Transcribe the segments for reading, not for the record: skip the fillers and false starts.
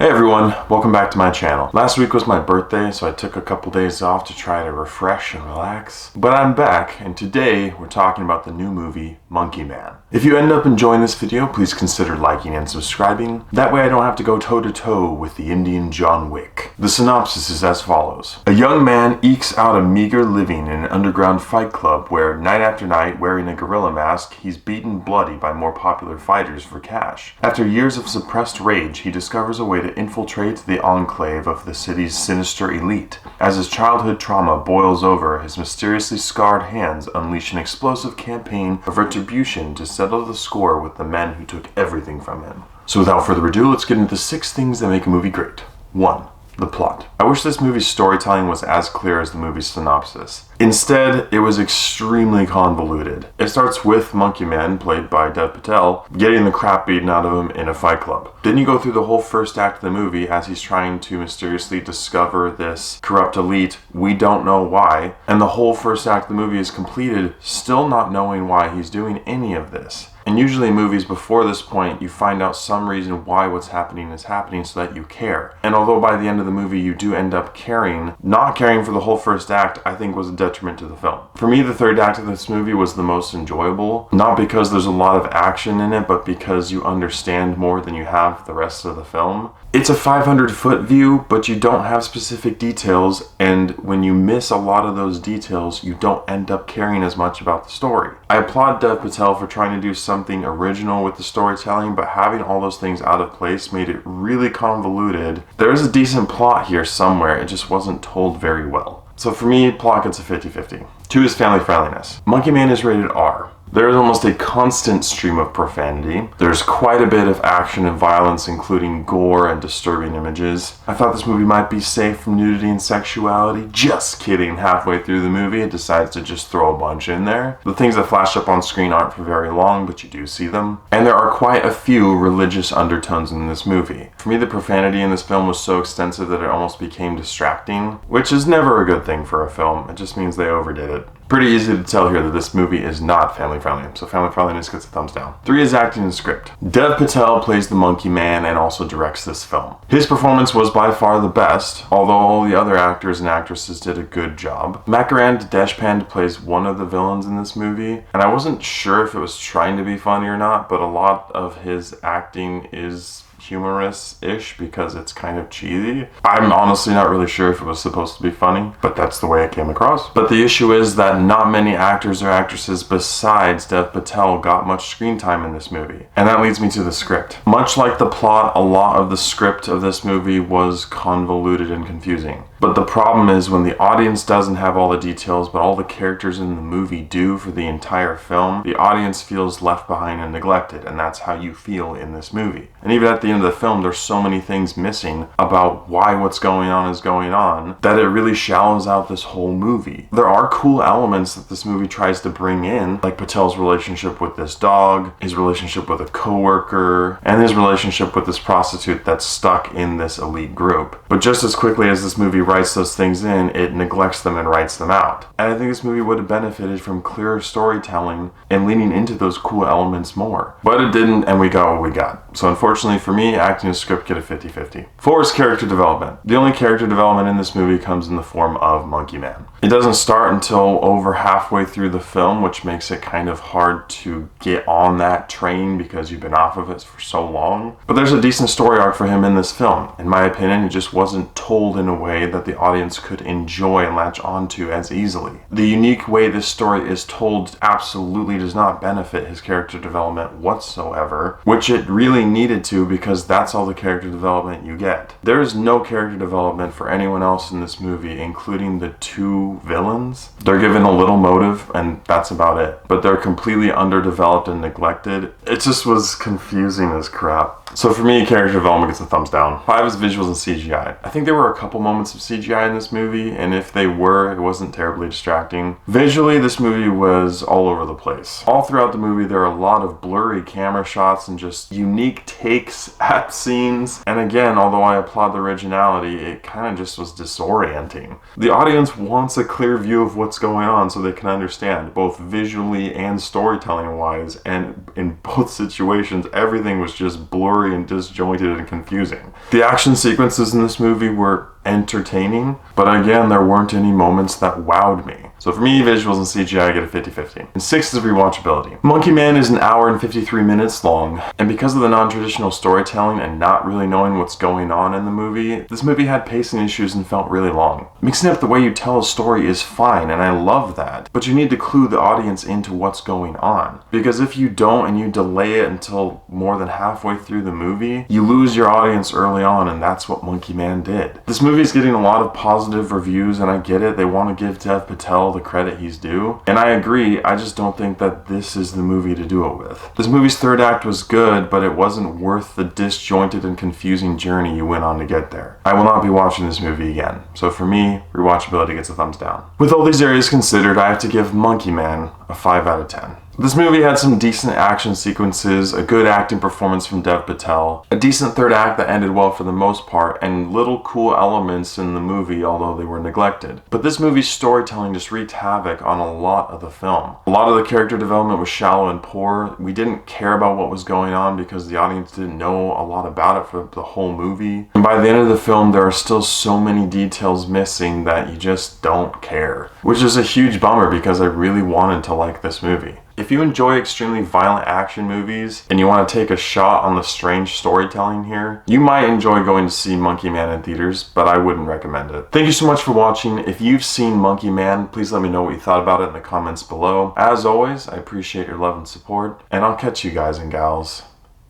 Hey everyone, welcome back to my channel. Last week was my birthday, so I took a couple days off to try to refresh and relax. But I'm back, and today we're talking about the new movie, Monkey Man. If you end up enjoying this video, please consider liking and subscribing. That way I don't have to go toe-to-toe with the Indian John Wick. The synopsis is as follows. A young man ekes out a meager living in an underground fight club where, night after night, wearing a gorilla mask, he's beaten bloody by more popular fighters for cash. After years of suppressed rage, he discovers a way to infiltrate the enclave of the city's sinister elite. As his childhood trauma boils over, his mysteriously scarred hands unleash an explosive campaign of retribution to settle the score with the men who took everything from him. So without further ado, let's get into the 6 things that make a movie great. 1. The plot. I wish this movie's storytelling was as clear as the movie's synopsis. Instead, it was extremely convoluted. It starts with Monkey Man, played by Dev Patel, getting the crap beaten out of him in a fight club. Then you go through the whole first act of the movie as he's trying to mysteriously discover this corrupt elite. We don't know why. And the whole first act of the movie is completed still not knowing why he's doing any of this. And usually in movies before this point, you find out some reason why what's happening is happening so that you care. And although by the end of the movie you do end up caring, not caring for the whole first act, I think was a detriment to the film. For me, the third act of this movie was the most enjoyable, not because there's a lot of action in it, but because you understand more than you have the rest of the film. It's a 500-foot view, but you don't have specific details, and when you miss a lot of those details, you don't end up caring as much about the story. I applaud Dev Patel for trying to do something original with the storytelling, but having all those things out of place made it really convoluted. There is a decent plot here somewhere, it just wasn't told very well. So for me, plot gets a 50-50. 2 is family friendliness. Monkey Man is rated R. There is almost a constant stream of profanity. There's quite a bit of action and violence, including gore and disturbing images. I thought this movie might be safe from nudity and sexuality. Just kidding, halfway through the movie it decides to just throw a bunch in there. The things that flash up on screen aren't for very long, but you do see them. And there are quite a few religious undertones in this movie. For me, the profanity in this film was so extensive that it almost became distracting, which is never a good thing for a film. It just means they overdid it. Pretty easy to tell here that this movie is not family friendly, so family friendliness gets a thumbs down. 3 is acting and script. Dev Patel plays the Monkey Man and also directs this film. His performance was by far the best, although all the other actors and actresses did a good job. Makarand Deshpande plays one of the villains in this movie, and I wasn't sure if it was trying to be funny or not, but a lot of his acting is humorous-ish because it's kind of cheesy. I'm honestly not really sure if it was supposed to be funny, but that's the way it came across. But the issue is that not many actors or actresses besides Dev Patel got much screen time in this movie. And that leads me to the script. Much like the plot, a lot of the script of this movie was convoluted and confusing. But the problem is when the audience doesn't have all the details, but all the characters in the movie do for the entire film, the audience feels left behind and neglected, and that's how you feel in this movie. And even at the end of the film, there's so many things missing about why what's going on is going on that it really shallows out this whole movie. There are cool elements that this movie tries to bring in, like Patel's relationship with this dog, his relationship with a coworker, and his relationship with this prostitute that's stuck in this elite group. But just as quickly as this movie writes those things in, it neglects them and writes them out. And I think this movie would have benefited from clearer storytelling and leaning into those cool elements more. But it didn't, and we got what we got. So unfortunately for me, acting and script get a 50-50. 4 is character development. The only character development in this movie comes in the form of Monkey Man. It doesn't start until over halfway through the film, which makes it kind of hard to get on that train because you've been off of it for so long. But there's a decent story arc for him in this film. In my opinion, it just wasn't told in a way that the audience could enjoy and latch onto as easily. The unique way this story is told absolutely does not benefit his character development whatsoever, which it really needed to because that's all the character development you get. There is no character development for anyone else in this movie, including the 2 villains. They're given a little motive and that's about it, but they're completely underdeveloped and neglected. It just was confusing as crap. So for me, character development gets a thumbs down. 5 is visuals and CGI. I think there were a couple moments of CGI in this movie, and if they were, it wasn't terribly distracting. Visually, this movie was all over the place. All throughout the movie, there are a lot of blurry camera shots and just unique takes at scenes. And again, although I applaud the originality, it kind of just was disorienting. The audience wants a clear view of what's going on so they can understand, both visually and storytelling wise, and in both situations, everything was just blurry and disjointed and confusing. The action sequences in this movie were entertaining, but again, there weren't any moments that wowed me. So for me, visuals and CGI, I get a 50-50. And 6 is rewatchability. Monkey Man is an hour and 53 minutes long, and because of the non-traditional storytelling and not really knowing what's going on in the movie, this movie had pacing issues and felt really long. Mixing up the way you tell a story is fine, and I love that, but you need to clue the audience into what's going on. Because if you don't and you delay it until more than halfway through the movie, you lose your audience early on, and that's what Monkey Man did. This movie is getting a lot of positive reviews, and I get it. They want to give Dev Patel the credit he's due, and I agree. I just don't think that this is the movie to do it with. This movie's third act was good, but it wasn't worth the disjointed and confusing journey you went on to get there. I will not be watching this movie again, so for me, rewatchability gets a thumbs down. With all these areas considered, I have to give Monkey Man a 5 out of 10. This movie had some decent action sequences, a good acting performance from Dev Patel, a decent third act that ended well for the most part, and little cool elements in the movie, although they were neglected. But this movie's storytelling just wreaked havoc on a lot of the film. A lot of the character development was shallow and poor. We didn't care about what was going on because the audience didn't know a lot about it for the whole movie. And by the end of the film, there are still so many details missing that you just don't care. Which is a huge bummer because I really wanted to like this movie. If you enjoy extremely violent action movies and you want to take a shot on the strange storytelling here, you might enjoy going to see Monkey Man in theaters, but I wouldn't recommend it. Thank you so much for watching. If you've seen Monkey Man, please let me know what you thought about it in the comments below. As always, I appreciate your love and support, and I'll catch you guys and gals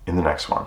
in the next one.